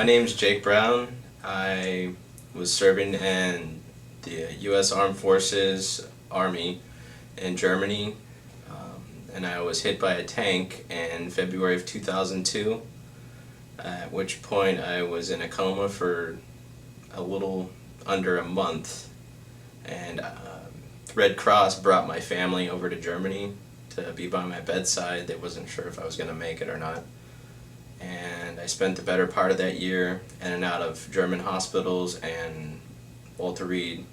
My name's Jake Brown. I was serving in the U.S. Armed Forces Army in Germany, and I was hit by a tank in February of 2002, at which point I was in a coma for a little under a month, and Red Cross brought my family over to Germany to be by my bedside. They wasn't sure if I was going to make it or not. And I spent the better part of that year in and out of German hospitals and Walter Reed,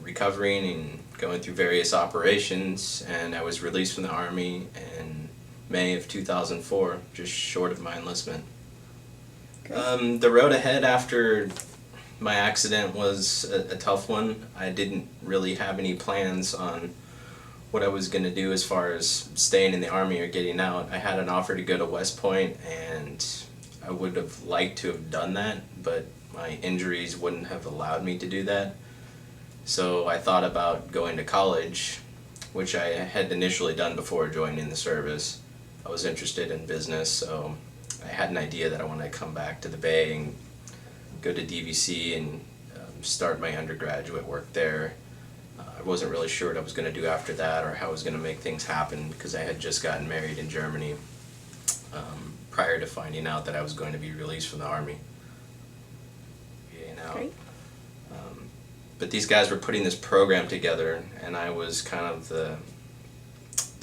recovering and going through various operations, and I was released from the Army in May of 2004, just short of my enlistment. The road ahead after my accident was a tough one. I didn't really have any plans on what I was going to do as far as staying in the Army or getting out. I had an offer to go to West Point, and I would have liked to have done that, but my injuries wouldn't have allowed me to do that. So I thought about going to college, which I had initially done before joining the service. I was interested in business, so I had an idea that I wanted to come back to the Bay and go to DVC and start my undergraduate work there. I wasn't really sure what I was going to do after that or how I was going to make things happen, because I had just gotten married in Germany prior to finding out that I was going to be released from the Army. Great. But these guys were putting this program together, and I was kind of the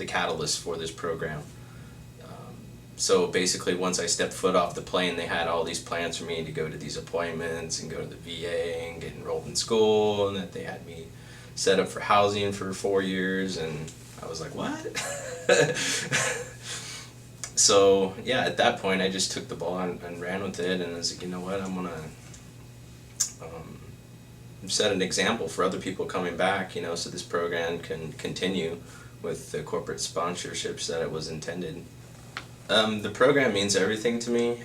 catalyst for this program. So basically, once I stepped foot off the plane, they had all these plans for me to go to these appointments and go to the VA and get enrolled in school, and that they had me set up for housing for 4 years, and I was like, what? So yeah, at that point I just took the ball and ran with it, and I was like, you know what, I'm gonna set an example for other people coming back, so this program can continue with the corporate sponsorships that it was intended. The program means everything to me.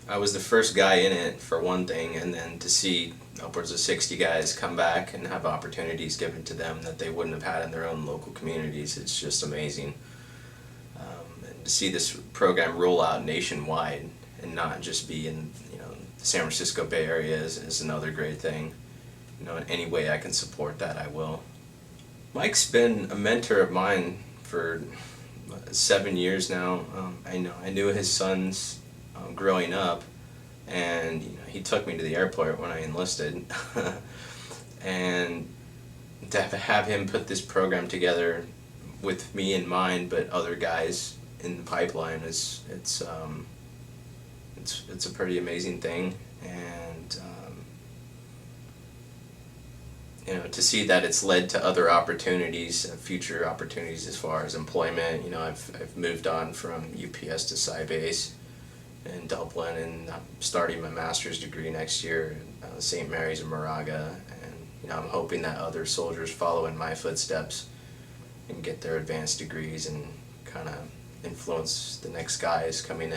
I was the first guy in it, for one thing, and then to see upwards of 60 guys come back and have opportunities given to them that they wouldn't have had in their own local communities, it's just amazing. And to see this program roll out nationwide and not just be in the San Francisco Bay Area is another great thing. In any way I can support that, I will. Mike's been a mentor of mine for 7 years now. I knew his sons growing up, and he took me to the airport when I enlisted. And to have him put this program together with me in mind, but other guys in the pipeline, it's a pretty amazing thing. And to see that it's led to other opportunities, future opportunities as far as employment. I've moved on from UPS to Sybase in Dublin, and I'm starting my master's degree next year at St. Mary's in Moraga, and I'm hoping that other soldiers follow in my footsteps and get their advanced degrees and kind of influence the next guys coming